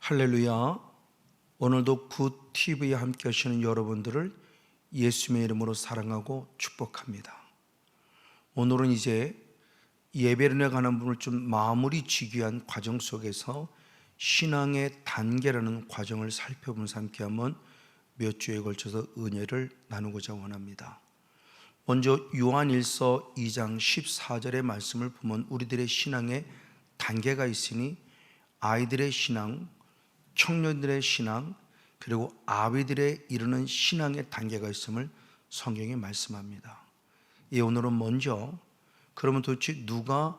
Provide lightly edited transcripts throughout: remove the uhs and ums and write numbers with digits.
할렐루야. 오늘도 굿TV에 함께 하시는 여러분들을 예수님의 이름으로 사랑하고 축복합니다. 오늘은 이제 예배론에 관한 부분을 좀 마무리 지기 위한 과정 속에서 신앙의 단계라는 과정을 살펴보면서 함께 한번 몇 주에 걸쳐서 은혜를 나누고자 원합니다. 먼저 요한일서 2장 14절의 말씀을 보면 우리들의 신앙의 단계가 있으니 아이들의 신앙, 청년들의 신앙, 그리고 아비들의 이르는 신앙의 단계가 있음을 성경이 말씀합니다. 오늘은 먼저 그러면 도대체 누가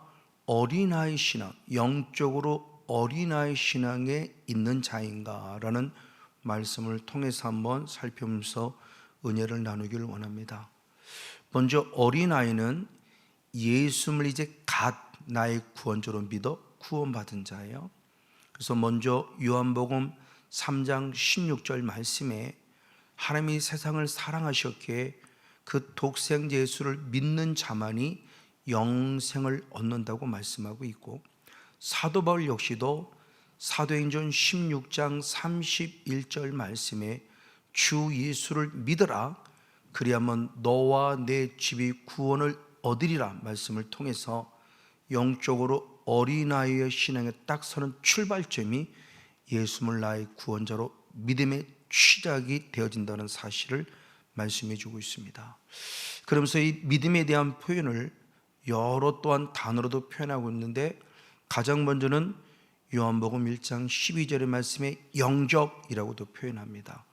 어린아이 신앙, 영적으로 어린아이 신앙에 있는 자인가라는 말씀을 통해서 한번 살펴보면서 은혜를 나누기를 원합니다. 먼저 어린아이는 예수님을 이제 갓 나의 구원자로 믿어 구원받은 자예요. 그래서 먼저 요한복음 3장 16절 말씀에 하나님이 세상을 사랑하셨기에 그 독생자 예수를 믿는 자만이 영생을 얻는다고 말씀하고 있고, 사도 바울 역시도 사도행전 16장 31절 말씀에 주 예수를 믿으라 그리하면 너와 내 집이 구원을 얻으리라 말씀을 통해서 영적으로 어린아이의 신앙에 딱 서는 출발점이 예수님을 나의 구원자로 믿음의 시작이 되어진다는 사실을 말씀해 주고 있습니다. 그러면서 이 믿음에 대한 표현을 여러 또한 단어로도 표현하고 있는데, 가장 먼저는 요한복음 1장 12절의 말씀에 영접이라고도 표현합니다.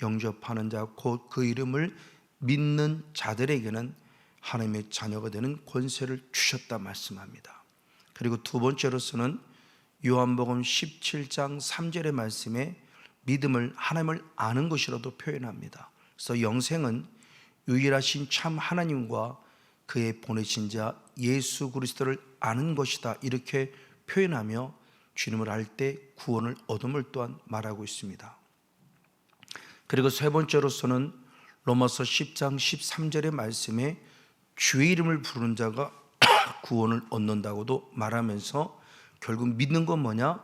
영접하는 자 곧 그 이름을 믿는 자들에게는 하나님의 자녀가 되는 권세를 주셨다 말씀합니다. 그리고 두 번째로서는 요한복음 17장 3절의 말씀에 믿음을 하나님을 아는 것이라도 표현합니다. 그래서 영생은 유일하신 참 하나님과 그의 보내신 자 예수 그리스도를 아는 것이다 이렇게 표현하며 주님을 알 때 구원을 얻음을 또한 말하고 있습니다. 그리고 세 번째로서는 로마서 10장 13절의 말씀에 주의 이름을 부르는 자가 구원을 얻는다고도 말하면서 결국 믿는 건 뭐냐?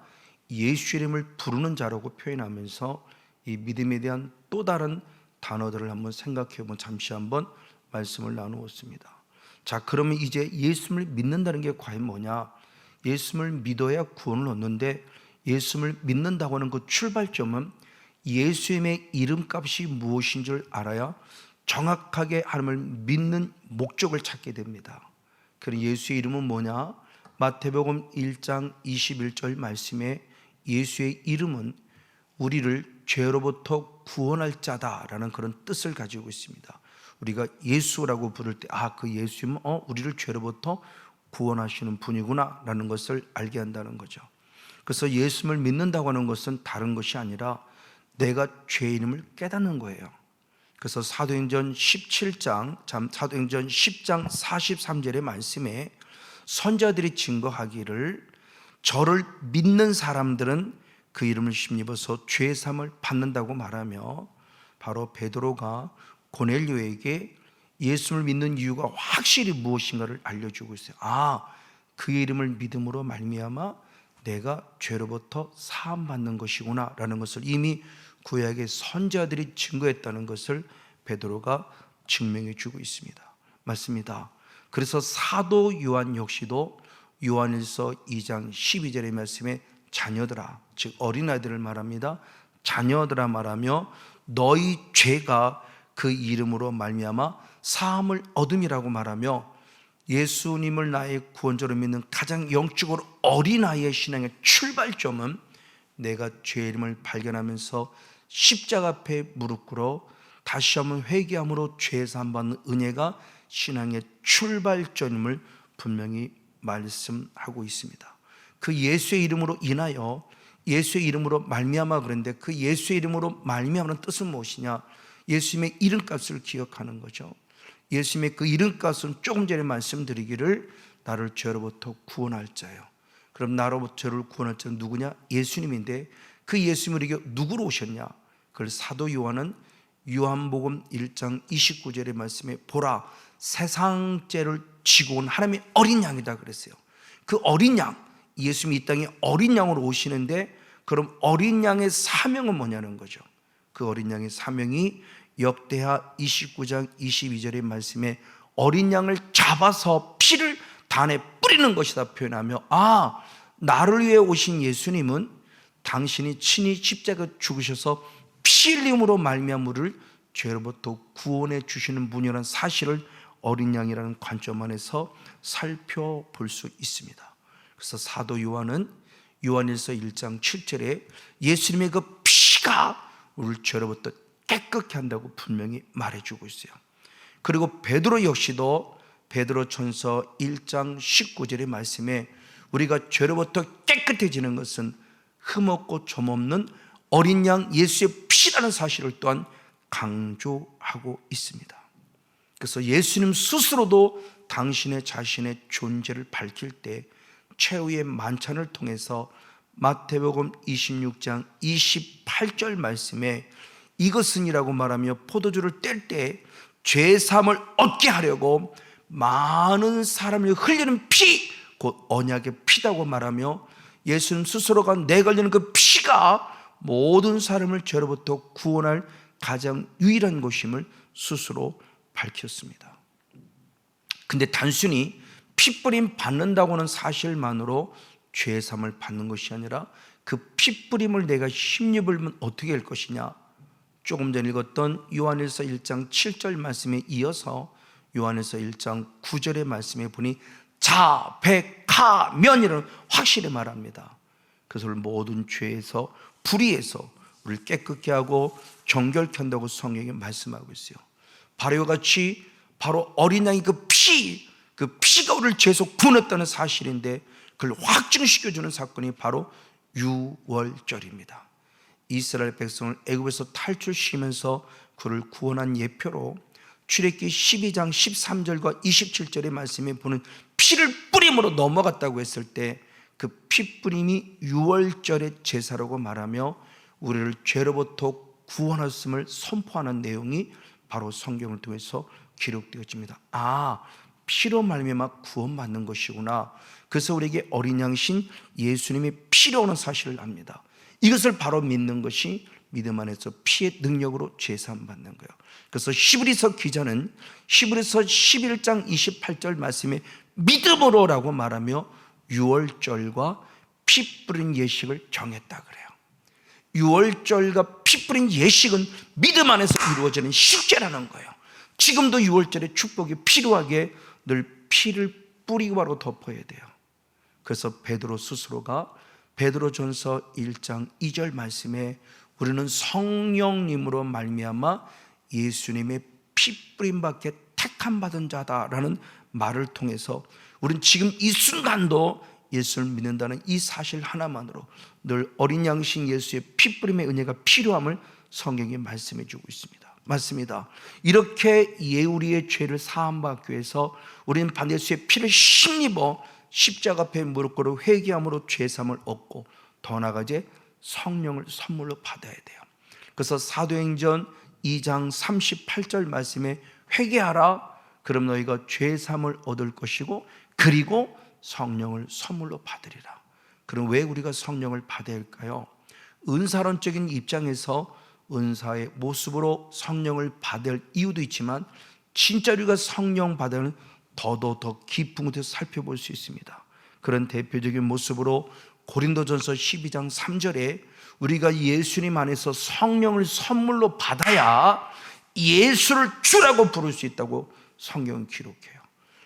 예수 이름을 부르는 자라고 표현하면서 이 믿음에 대한 또 다른 단어들을 한번 생각해 보면 잠시 한번 말씀을 나누었습니다. 자, 그러면 이제 예수를 믿는다는 게 과연 뭐냐? 예수를 믿어야 구원을 얻는데, 예수를 믿는다고 하는 그 출발점은 예수님의 이름값이 무엇인 줄 알아야 정확하게 하나님을 믿는 목적을 찾게 됩니다. 그럼 예수의 이름은 뭐냐? 마태복음 1장 21절 말씀에 예수의 이름은 우리를 죄로부터 구원할 자다라는 그런 뜻을 가지고 있습니다. 우리가 예수라고 부를 때 그 예수님은 우리를 죄로부터 구원하시는 분이구나 라는 것을 알게 한다는 거죠. 그래서 예수를 믿는다고 하는 것은 다른 것이 아니라 내가 죄인임을 깨닫는 거예요. 그래서 사도행전 10장 43절의 말씀에 선자들이 증거하기를 저를 믿는 사람들은 그 이름을 힘입어서 죄사함을 받는다고 말하며, 바로 베드로가 고넬료에게 예수를 믿는 이유가 확실히 무엇인가를 알려주고 있어요. 그의 이름을 믿음으로 말미암아 내가 죄로부터 사함받는 것이구나 라는 것을 이미 구약의 선자들이 증거했다는 것을 베드로가 증명해 주고 있습니다. 맞습니다. 그래서 사도 요한 역시도 요한일서 2장 12절의 말씀에 자녀들아, 즉 어린아이들을 말합니다. 자녀들아 말하며 너희 죄가 그 이름으로 말미암아 사함을 얻음이라고 말하며, 예수님을 나의 구원자로 믿는 가장 영적으로 어린아이의 신앙의 출발점은 내가 죄의 이름을 발견하면서 십자가 앞에 무릎 꿇어 다시 한번 회개함으로 죄 사함 받는 은혜가 신앙의 출발점임을 분명히 말씀하고 있습니다. 그 예수의 이름으로 인하여, 예수의 이름으로 말미암아 그런데 그 예수의 이름으로 말미암는 뜻은 무엇이냐? 예수님의 이름값을 기억하는 거죠. 예수님의 그 이름값은 조금 전에 말씀드리기를 나를 죄로부터 구원할 자요. 그럼 나로부터 죄를 구원할 자는 누구냐? 예수님인데 그 예수님을 이겨 누구로 오셨냐? 그걸 사도 요한은 요한복음 1장 29절의 말씀에 보라 세상 죄를 지고 온 하나님의 어린 양이다 그랬어요. 그 어린 양, 예수님이 이 땅에 어린 양으로 오시는데 그럼 어린 양의 사명은 뭐냐는 거죠. 그 어린 양의 사명이 역대하 29장 22절의 말씀에 어린 양을 잡아서 피를 단에 뿌리는 것이다 표현하며, 나를 위해 오신 예수님은 당신이 친히 십자가 죽으셔서 피 흘림으로 말미암아 우리를 죄로부터 구원해 주시는 분이라는 사실을 어린 양이라는 관점 안에서 살펴볼 수 있습니다. 그래서 사도 요한은 요한일서 1장 7절에 예수님의 그 피가 우리를 죄로부터 깨끗게 한다고 분명히 말해주고 있어요. 그리고 베드로 역시도 베드로전서 1장 19절의 말씀에 우리가 죄로부터 깨끗해지는 것은 흠없고 점없는 어린 양 예수의 피라는 사실을 또한 강조하고 있습니다. 그래서 예수님 스스로도 당신의 자신의 존재를 밝힐 때 최후의 만찬을 통해서 마태복음 26장 28절 말씀에 이것은이라고 말하며 포도주를 뗄 때 죄사함을 얻게 하려고 많은 사람이 흘리는 피, 곧 언약의 피다고 말하며 예수님 스스로가 내 걸리는 그 피가 모든 사람을 죄로부터 구원할 가장 유일한 것임을 스스로 밝혔습니다. 근데 단순히 피뿌림 받는다고는 사실만으로 죄사함을 받는 것이 아니라 그 피뿌림을 내가 힘입으면 어떻게 할 것이냐, 조금 전에 읽었던 요한일서 1장 7절 말씀에 이어서 요한일서 1장 9절의 말씀에 보니 자백하면이라는 확실히 말합니다. 그래서 모든 죄에서 불의에서 우리를 깨끗게 하고 정결케 한다고 성경이 말씀하고 있어요. 바로 이와 같이 바로 어린 양이 그 피가 우리를 죄에서 구원했다는 사실인데 그걸 확증시켜주는 사건이 바로 유월절입니다. 이스라엘 백성을 애굽에서 탈출시키면서 그를 구원한 예표로 출애굽기 12장 13절과 27절의 말씀에 보는 피를 뿌림으로 넘어갔다고 했을 때 그 피뿌림이 유월절의 제사라고 말하며 우리를 죄로부터 구원하였음을 선포하는 내용이 바로 성경을 통해서 기록되어집니다. 피로 말미암아 구원받는 것이구나. 그래서 우리에게 어린 양신 예수님이 피로 오는 사실을 압니다. 이것을 바로 믿는 것이 믿음 안에서 피의 능력으로 제사함 받는 거예요. 그래서 히브리서 기자는 히브리서 11장 28절 말씀에 믿음으로라고 말하며 유월절과 피 뿌린 예식을 정했다 그래요. 유월절과 피 뿌린 예식은 믿음 안에서 이루어지는 실제라는 거예요. 지금도 유월절에 축복이 필요하게 늘 피를 뿌리고 바로 덮어야 돼요. 그래서 베드로 스스로가 베드로전서 1장 2절 말씀에 우리는 성령님으로 말미암아 예수님의 피 뿌림밖에 택함 받은 자다라는 말을 통해서 우리는 지금 이 순간도 예수를 믿는다는 이 사실 하나만으로 늘 어린 양신 예수의 피 뿌림의 은혜가 필요함을 성경이 말씀해 주고 있습니다. 맞습니다. 이렇게 우리의 죄를 사함받기 위해서 우리는 반드시 예수의 피를 힘입어 십자가 앞에 무릎 꿇어 회개함으로 죄사함을 얻고 더 나아가지 성령을 선물로 받아야 돼요. 그래서 사도행전 2장 38절 말씀에 회개하라, 그럼 너희가 죄사함을 얻을 것이고 그리고 성령을 선물로 받으리라. 그럼 왜 우리가 성령을 받아야 할까요? 은사론적인 입장에서 은사의 모습으로 성령을 받을 이유도 있지만 진짜 우리가 성령 받을 더 깊은 곳에서 살펴볼 수 있습니다. 그런 대표적인 모습으로 고린도전서 12장 3절에 우리가 예수님 안에서 성령을 선물로 받아야 예수를 주라고 부를 수 있다고 성경은 기록해요.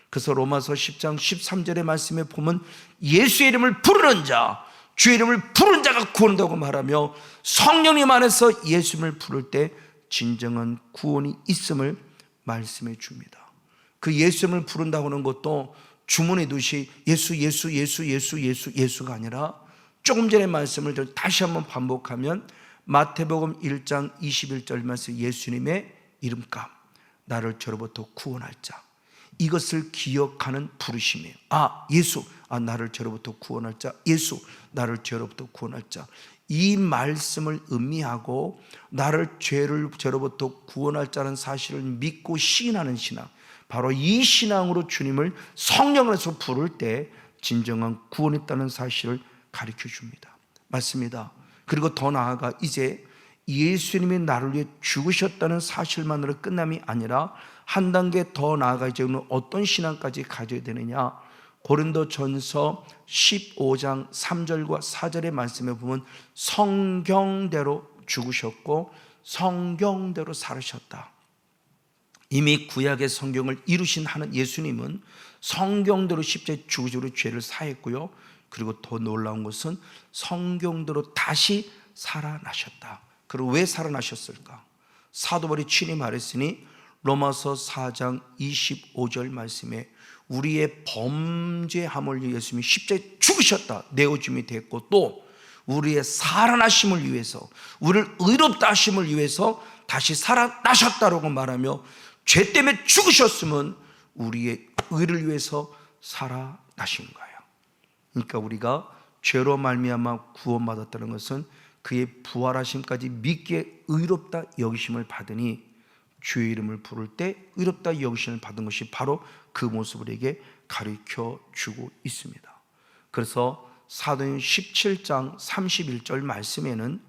그래서 로마서 10장 13절의 말씀에 보면 예수의 이름을 부르는 자, 주의 이름을 부르는 자가 구원한다고 말하며 성령님 안에서 예수님을 부를 때 진정한 구원이 있음을 말씀해 줍니다. 그 예수님을 부른다고 하는 것도 주문의 듯이 예수가 아니라 조금 전의 말씀을 다시 한번 반복하면 마태복음 1장 21절 말씀, 예수님의 이름값, 나를 죄로부터 구원할 자, 이것을 기억하는 부르심이에요. 예수, 나를 죄로부터 구원할 자, 예수, 나를 죄로부터 구원할 자. 이 말씀을 의미하고 나를 죄로부터 구원할 자는 사실을 믿고 시인하는 신앙, 바로 이 신앙으로 주님을 성령으로서 부를 때 진정한 구원이 있다는 사실을 가르쳐 줍니다. 맞습니다. 그리고 더 나아가 이제 예수님이 나를 위해 죽으셨다는 사실만으로 끝남이 아니라 한 단계 더 나아가 이제 어떤 신앙까지 가져야 되느냐. 고린도전서 15장 3절과 4절의 말씀에 보면 성경대로 죽으셨고 성경대로 살으셨다. 이미 구약의 성경을 이루신 하는 예수님은 성경대로 십자가에 죽으시고 죄를 사했고요. 그리고 더 놀라운 것은 성경대로 다시 살아나셨다. 그리고 왜 살아나셨을까? 사도 바울이 친히 말했으니 로마서 4장 25절 말씀에 우리의 범죄함을 위해 예수님이 십자가에 죽으셨다, 내어줌이 됐고, 또 우리의 살아나심을 위해서, 우리를 의롭다 하심을 위해서 다시 살아나셨다라고 말하며 죄 때문에 죽으셨으면 우리의 의를 위해서 살아나신 거예요. 그러니까 우리가 죄로 말미암아 구원받았다는 것은 그의 부활하심까지 믿기에 의롭다 여기심을 받으니 주의 이름을 부를 때 의롭다 여기심을 받은 것이 바로 그 모습을 우리에게 가르쳐 주고 있습니다. 그래서 사도행 17장 31절 말씀에는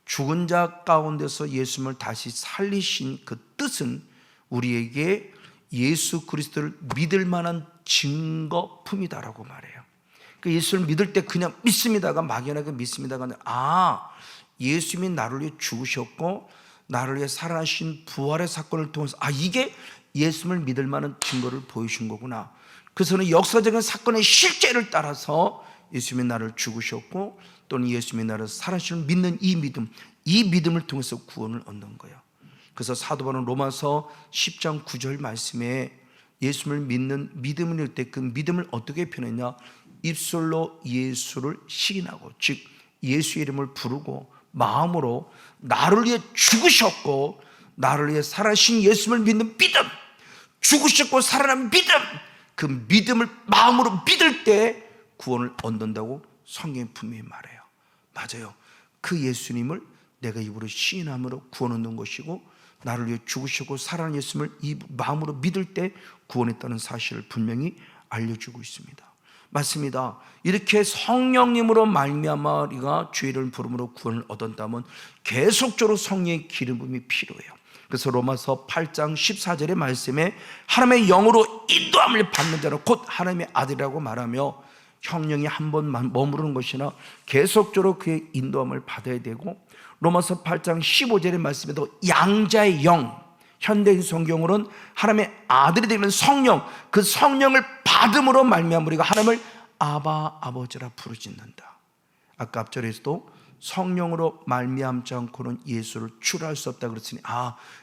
죽은 자 가운데서 예수님을 다시 살리신 그 뜻은 우리에게 예수 그리스도를 믿을 만한 증거품이다라고 말해요. 그러니까 예수를 믿을 때 그냥 믿습니다가 막연하게 믿습니다가 아니라 예수님이 나를 위해 죽으셨고 나를 위해 살아나신 부활의 사건을 통해서 이게 예수님을 믿을 만한 증거를 보여준 거구나. 그래서는 역사적인 사건의 실제를 따라서 예수님이 나를 죽으셨고 또는 예수님이 나를 살아나심을 믿는 이 믿음을 통해서 구원을 얻는 거예요. 그래서 사도 바울은 로마서 10장 9절 말씀에 예수님을 믿는 믿음을 이룰 때 그 믿음을 어떻게 표현했냐? 입술로 예수를 시인하고, 즉 예수의 이름을 부르고 마음으로 나를 위해 죽으셨고 나를 위해 살아신 예수님을 믿는 믿음, 죽으셨고 살아난 믿음, 그 믿음을 마음으로 믿을 때 구원을 얻는다고 성경이 분명히 말해요. 맞아요. 그 예수님을 내가 입으로 시인함으로 구원 얻는 것이고 나를 위해 죽으시고 살아난 예수님을 이 마음으로 믿을 때 구원했다는 사실을 분명히 알려주고 있습니다. 맞습니다. 이렇게 성령님으로 말미암아 우리가 주의 이름을 부름으로 구원을 얻었다면 계속적으로 성령의 기름 부음이 필요해요. 그래서 로마서 8장 14절의 말씀에 하나님의 영으로 인도함을 받는 자는 곧 하나님의 아들이라고 말하며 성령이 한 번만 머무르는 것이나 계속적으로 그의 인도함을 받아야 되고, 로마서 8장 15절의 말씀에도 양자의 영, 현대인 성경으로는 하나님의 아들이 되는 성령, 그 성령을 받음으로 말미암아 우리가 하나님을 아바 아버지라 부르짖는다. 아까 앞절에서도 성령으로 말미암지 않고는 예수를 추라할 수 없다 그랬으니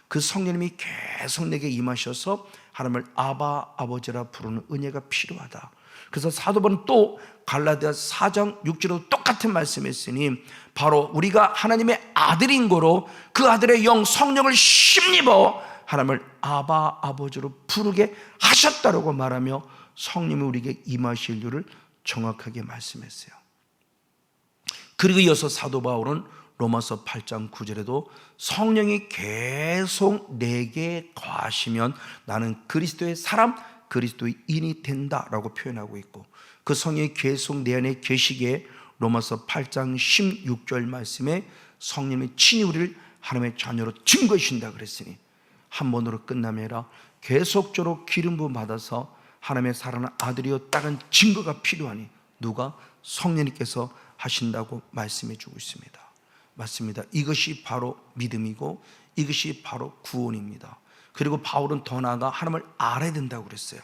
그 성령님이 계속 내게 임하셔서 하나님을 아바 아버지라 부르는 은혜가 필요하다. 그래서 사도 바울은 또 갈라디아 4장 6절에도 똑같은 말씀했으니 바로 우리가 하나님의 아들인 거로 그 아들의 영 성령을 심입어 하나님을 아바 아버지로 부르게 하셨다라고 말하며 성령이 우리에게 임하실 이유를 정확하게 말씀했어요. 그리고 이어서 사도 바울은 로마서 8장 9절에도 성령이 계속 내게 거하시면 나는 그리스도의 사람, 그리스도의 인이 된다라고 표현하고 있고, 그 성령이 계속 내 안에 계시기에 로마서 8장 16절 말씀에 성령이 친히 우리를 하나님의 자녀로 증거해 주신다 그랬으니 한 번으로 끝남이 아니라 계속적으로 기름 부음 받아서 하나님의 사랑하는 아들이었다는 증거가 필요하니 누가? 성령님께서 하신다고 말씀해 주고 있습니다. 맞습니다. 이것이 바로 믿음이고 이것이 바로 구원입니다. 그리고 바울은 더 나아가 하나님을 알아야 된다고 그랬어요.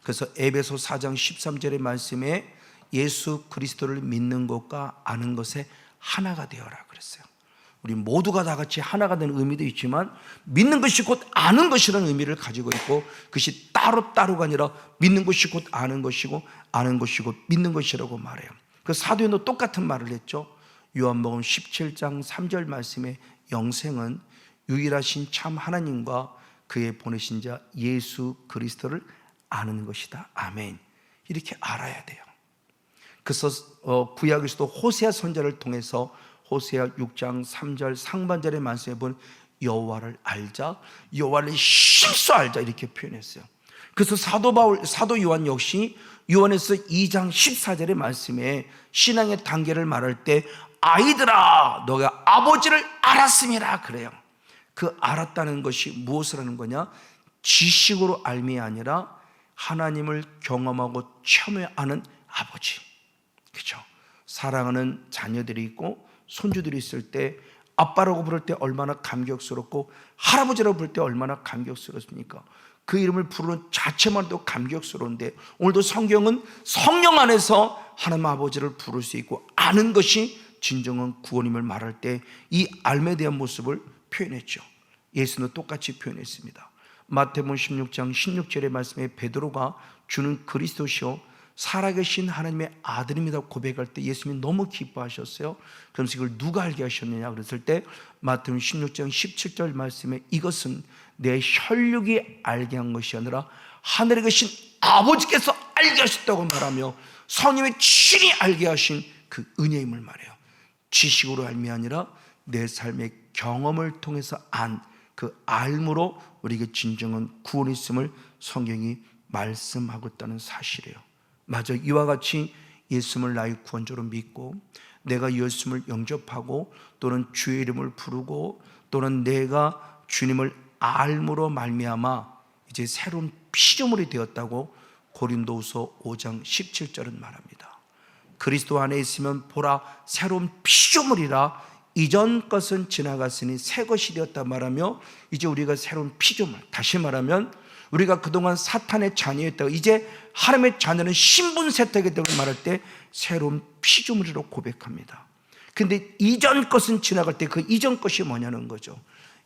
그래서 에베소 4장 13절의 말씀에 예수 그리스도를 믿는 것과 아는 것에 하나가 되어라 그랬어요. 우리 모두가 다 같이 하나가 되는 의미도 있지만 믿는 것이 곧 아는 것이라는 의미를 가지고 있고, 그것이 따로가 아니라 믿는 것이 곧 아는 것이고 아는 것이 곧 믿는 것이라고 말해요. 그 사도행도 똑같은 말을 했죠. 요한복음 17장 3절 말씀에 영생은 유일하신 참 하나님과 그의 보내신 자 예수 그리스도를 아는 것이다. 아멘. 이렇게 알아야 돼요. 그래서 구약에서도 호세아 선지자를 통해서 호세아 6장 3절 상반절의 말씀에 보면 여호와를 알자, 여호와를 심써 알자 이렇게 표현했어요. 그래서 사도 요한 역시 요한에서 2장 14절의 말씀에 신앙의 단계를 말할 때 아이들아 너가 아버지를 알았음이라 그래요. 그 알았다는 것이 무엇을 하는 거냐? 지식으로 알미 아니라 하나님을 경험하고 체험하는 아버지. 그렇죠? 사랑하는 자녀들이 있고 손주들이 있을 때 아빠라고 부를 때 얼마나 감격스럽고 할아버지라고 부를 때 얼마나 감격스럽습니까? 그 이름을 부르는 자체만도 감격스러운데 오늘도 성경은 성령 안에서 하나님 아버지를 부를 수 있고 아는 것이 진정한 구원임을 말할 때 이 알에 대한 모습을 표현했죠. 예수는 똑같이 표현했습니다. 마태복음 16장 16절의 말씀에 베드로가 주는 그리스도시요 살아계신 하나님의 아들입니다 고백할 때 예수님이 너무 기뻐하셨어요. 그러면서 이걸 누가 알게 하셨느냐 그랬을 때 마태복음 16장 17절 말씀에 이것은 내 혈육이 알게 한 것이 아니라 하늘에 계신 아버지께서 알게 하셨다고 말하며 성령의 친히 알게 하신 그 은혜임을 말해요. 지식으로 알미 아니라 내 삶의 경험을 통해서 안 그 알므로 우리에게 진정한 구원이 있음을 성경이 말씀하고 있다는 사실이에요. 맞아, 이와 같이 예수님을 나의 구원자로 믿고 내가 예수님을 영접하고 또는 주의 이름을 부르고 또는 내가 주님을 알므로 말미암아 이제 새로운 피조물이 되었다고 고린도후서 5장 17절은 말합니다. 그리스도 안에 있으면 보라 새로운 피조물이라 이전 것은 지나갔으니 새 것이 되었다 말하며 이제 우리가 새로운 피조물, 다시 말하면 우리가 그동안 사탄의 자녀였다가 이제 하나님의 자녀는 신분 세탁이 되고 말할 때 새로운 피조물이라고 고백합니다. 근데 이전 것은 지나갈 때 그 이전 것이 뭐냐는 거죠.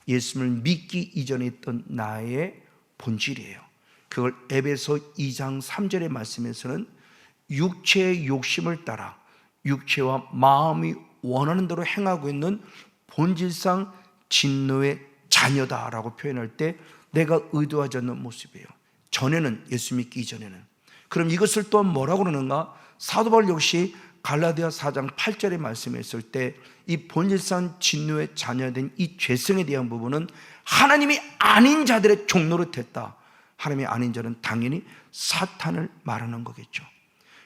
예수님을 믿기 이전에 있던 나의 본질이에요. 그걸 에베소 2장 3절의 말씀에서는 육체의 욕심을 따라 육체와 마음이 원하는 대로 행하고 있는 본질상 진노의 자녀다라고 표현할 때 내가 의도하지 않는 모습이에요. 전에는, 예수 믿기 이전에는. 그럼 이것을 또 뭐라고 그러는가? 사도 바울 역시 갈라디아 4장 8절의 말씀에 있을 때 이 본질상 진노의 자녀된 이 죄성에 대한 부분은 하나님이 아닌 자들의 종로로 됐다. 하나님이 아닌 자는 당연히 사탄을 말하는 거겠죠.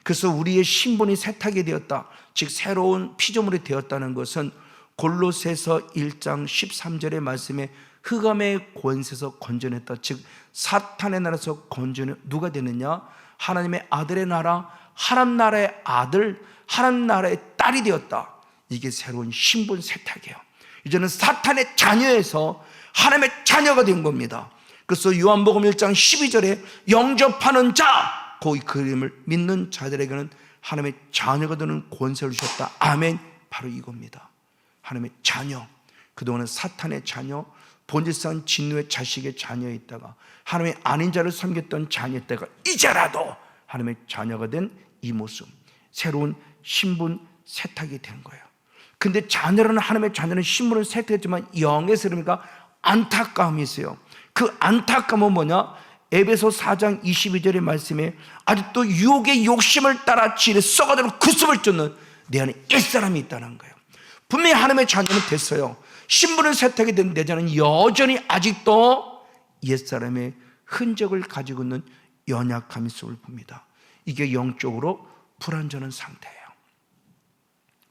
그래서 우리의 신분이 세탁이 되었다, 즉 새로운 피조물이 되었다는 것은 골로새서 1장 13절의 말씀에 흑암의 권세에서 건져냈다, 즉 사탄의 나라에서 건져내 누가 되느냐? 하나님의 아들의 나라, 하나님 나라의 아들, 하나님 나라의 딸이 되었다. 이게 새로운 신분 세탁이에요. 이제는 사탄의 자녀에서 하나님의 자녀가 된 겁니다. 그래서 요한복음 1장 12절에 영접하는 자, 그 그림을 믿는 자들에게는 하나님의 자녀가 되는 권세를 주셨다. 아멘. 바로 이겁니다. 하나님의 자녀. 그동안은 사탄의 자녀, 본질상 진노의 자식의 자녀였다가 하나님의 아닌 자를 섬겼던 자녀였다가 이제라도 하나님의 자녀가 된 이 모습, 새로운 신분 세탁이 된 거예요. 근데 자녀라는 하나님의 자녀는 신분을 세탁했지만 영에서 그러니까 안타까움이 있어요. 그 안타까움은 뭐냐? 에베소 4장 22절의 말씀에 아직도 유혹의 욕심을 따라 지레 썩어들고 구습을 쫓는 내 안에 옛사람이 있다는 거예요. 분명히 하나님의 자녀는 됐어요. 신분을 세탁이 된 내 자는 여전히 아직도 옛사람의 흔적을 가지고 있는 연약함이 있음을 봅니다. 이게 영적으로 불완전한 상태예요.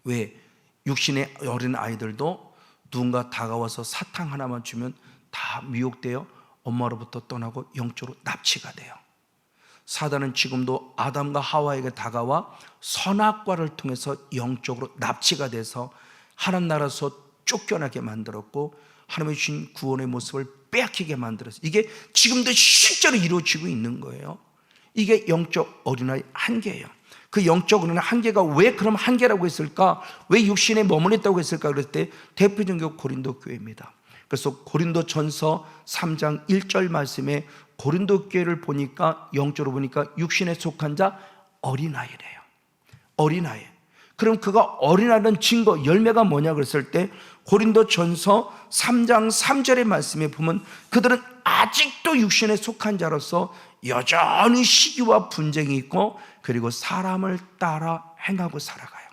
왜? 육신의 어린 아이들도 누군가 다가와서 사탕 하나만 주면 다 미혹되어 엄마로부터 떠나고 영적으로 납치가 돼요. 사단은 지금도 아담과 하와에게 다가와 선악과를 통해서 영적으로 납치가 돼서 하나님 나라에서 쫓겨나게 만들었고 하나님의 주신 구원의 모습을 빼앗기게 만들었어요. 이게 지금도 실제로 이루어지고 있는 거예요. 이게 영적 어린아이 한계예요. 그 영적 어린아이 한계가 왜 그럼 한계라고 했을까? 왜 육신에 머무르다고 했을까? 그랬을 때 대표적인 게 고린도 교회입니다. 그래서 고린도전서 3장 1절 말씀에 고린도 교회를 보니까 영적으로 보니까 육신에 속한 자 어린아이래요. 어린아이. 그럼 그가 어린아이라는 증거, 열매가 뭐냐 그랬을 때 고린도전서 3장 3절의 말씀에 보면 그들은 아직도 육신에 속한 자로서 여전히 시기와 분쟁이 있고 그리고 사람을 따라 행하고 살아가요.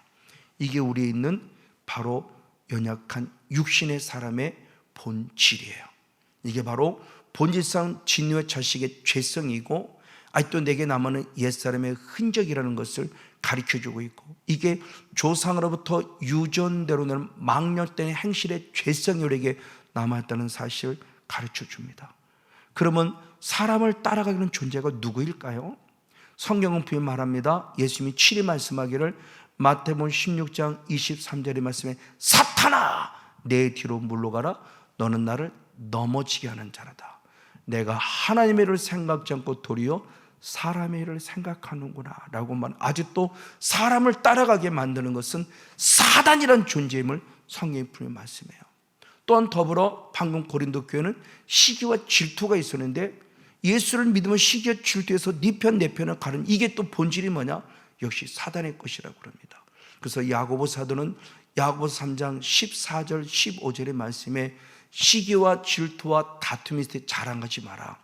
이게 우리에 있는 바로 연약한 육신의 사람의 본질이에요. 이게 바로 본질상 진노의 자식의 죄성이고 아직도 내게 남아있는 옛사람의 흔적이라는 것을 가르쳐주고 있고, 이게 조상으로부터 유전대로 는 망령된 행실의 죄성이 우리에게 남아있다는 사실을 가르쳐줍니다. 그러면 사람을 따라가는 존재가 누구일까요? 성경은 분명히 말합니다. 예수님이 친히 말씀하기를, 마태복음 16장 23절의 말씀에 사탄아 내 뒤로 물러가라, 너는 나를 넘어지게 하는 자라다. 내가 하나님의 일을 생각지 않고 도리어 사람의 일을 생각하는구나 라고 말. 아직도 사람을 따라가게 만드는 것은 사단이라는 존재임을 성경이 분명히 말씀해요. 또한 더불어 방금 고린도 교회는 시기와 질투가 있었는데, 예수를 믿으면 시기와 질투에서 네 편 내 편을 가는, 이게 또 본질이 뭐냐? 역시 사단의 것이라고 합니다. 그래서 야고보 사도는 야고보서 3장 14절 15절의 말씀에 시기와 질투와 다툼이 있을 때 자랑하지 마라.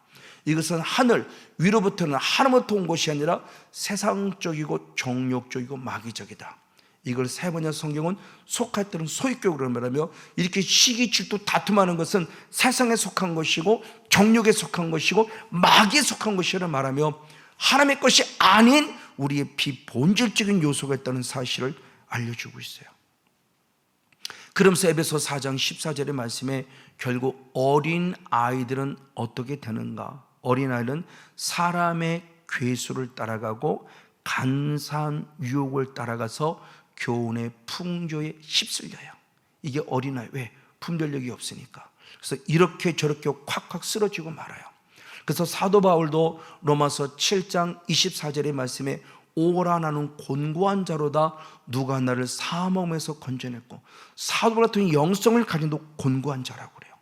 이것은 하늘 위로부터는 하나님부터 온 것이 아니라 세상적이고 정욕적이고 마귀적이다. 이걸 세 번째 성경은 속할 때는 소유격으로 말하며, 이렇게 시기 질투 다툼하는 것은 세상에 속한 것이고 정욕에 속한 것이고 마귀에 속한 것이라 말하며, 하나님의 것이 아닌 우리의 비본질적인 요소가 있다는 사실을 알려주고 있어요. 그러면서 에베소 4장 14절의 말씀에 결국 어린 아이들은 어떻게 되는가? 어린 아이는 사람의 괴수를 따라가고 간사한 유혹을 따라가서 교훈의 풍조에 휩쓸려요. 이게 어린아이. 왜? 분별력이 없으니까. 그래서 이렇게 저렇게 콱콱 쓰러지고 말아요. 그래서 사도 바울도 로마서 7장 24절의 말씀에 오라 나는 곤고한 자로다, 누가 나를 사망에서 건져냈고. 사도 바울 같은 영성을 가진 곤고한 자라고 그래요.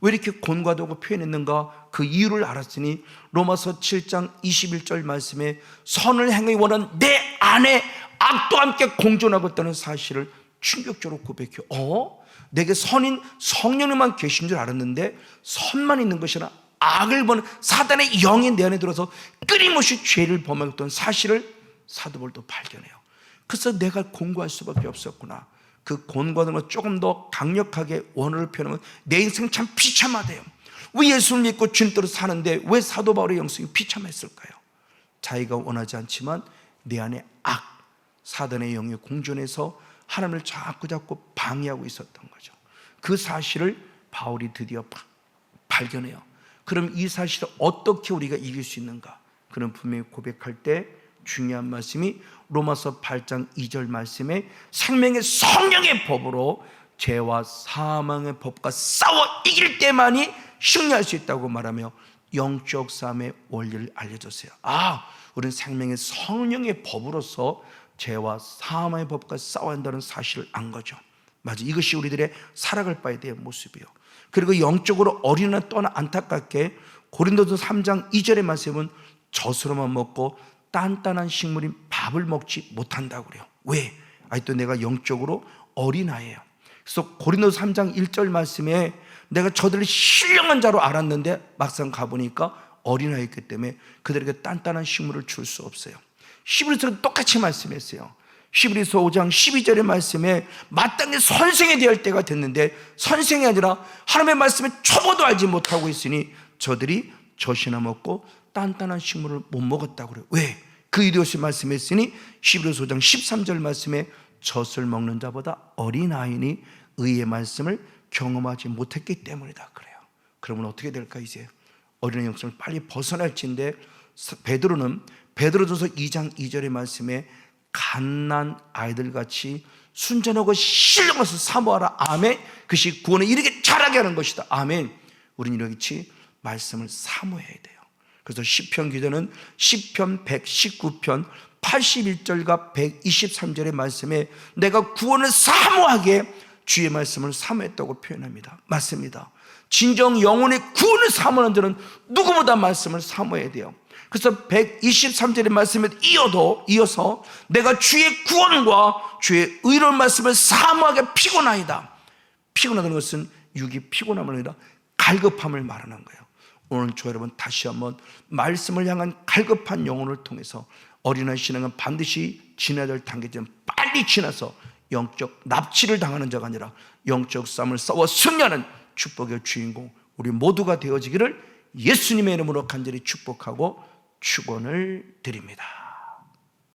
왜 이렇게 곤고하다고 표현했는가? 그 이유를 알았으니 로마서 7장 21절 말씀에 선을 행하기 원하는 내 안에 악도 함께 공존하고 있다는 사실을 충격적으로 고백해요. 내게 선인 성령님만 계신 줄 알았는데 선만 있는 것이 아니라 악을 보는 사단의 영이 내 안에 들어서 끊임없이 죄를 범했던 사실을 사도 바울도 발견해요. 그래서 내가 곤고할 수밖에 없었구나. 그 곤고하는 걸 조금 더 강력하게 원어를 표현하면 내 인생 참 비참하대요. 왜 예수를 믿고 주님대로 사는데 왜 사도 바울의 영성이 비참했을까요? 자기가 원하지 않지만 내 안에 악, 사단의 영이 공존해서 하나님을 자꾸 방해하고 있었던 거죠. 그 사실을 바울이 드디어 발견해요. 그럼 이 사실을 어떻게 우리가 이길 수 있는가? 그는 분명히 고백할 때 중요한 말씀이 로마서 8장 2절 말씀에 생명의 성령의 법으로 죄와 사망의 법과 싸워 이길 때만이 승리할 수 있다고 말하며 영적 싸움의 원리를 알려줬어요. 우리는 생명의 성령의 법으로서 죄와 사망의 법과 싸워야 한다는 사실을 안 거죠. 맞아, 이것이 우리들의 살아갈 바에 대한 모습이에요. 그리고 영적으로 어린아이 또한 안타깝게 고린도서 3장 2절의 말씀은 젖으로만 먹고 단단한 식물인 밥을 먹지 못한다고 그래요. 왜? 아직도 내가 영적으로 어린아이예요. 그래서 고린도서 3장 1절 말씀에 내가 저들을 신령한 자로 알았는데 막상 가보니까 어린아이였기 때문에 그들에게 단단한 식물을 줄 수 없어요. 히브리서는 똑같이 말씀했어요. 히브리서 5장 12절의 말씀에 마땅히 선생이 되어야 할 때가 됐는데 선생이 아니라 하나님의 말씀에 초보도 알지 못하고 있으니 저들이 젖이나 먹고 단단한 식물을 못 먹었다고 그래요. 왜? 그 이유를 말씀했으니 히브리서 5장 13절 말씀에 젖을 먹는 자보다 어린아이니 의의 말씀을 경험하지 못했기 때문이다 그래요. 그러면 어떻게 될까? 이제 어린아이 영성을 빨리 벗어날지인데 베드로전서 2장 2절의 말씀에 갓난 아이들같이 순전하고 신령해서 사모하라. 아멘. 그것이 구원에 이르게 자라게 하는 것이다. 아멘. 우리는 이렇게 말씀을 사모해야 돼요. 그래서 시편 기자는 시편 119편 81절과 123절의 말씀에 내가 구원을 사모하게 주의 말씀을 사모했다고 표현합니다. 맞습니다. 진정 영혼의 구원을 사모하는 자는 누구보다 말씀을 사모해야 돼요. 그래서 123절의 말씀에 이어서 내가 주의 구원과 주의 의로운 말씀을 사모하게 피곤하이다. 피곤하다는 것은 육이 피곤함을 아니라 갈급함을 말하는 거예요. 오늘 저 여러분 다시 한번 말씀을 향한 갈급한 영혼을 통해서 어린아이 신앙은 반드시 지나야 될 단계점 빨리 지나서 영적 납치를 당하는 자가 아니라 영적 싸움을 싸워 승리하는 축복의 주인공 우리 모두가 되어지기를 예수님의 이름으로 간절히 축복하고 축원을 드립니다.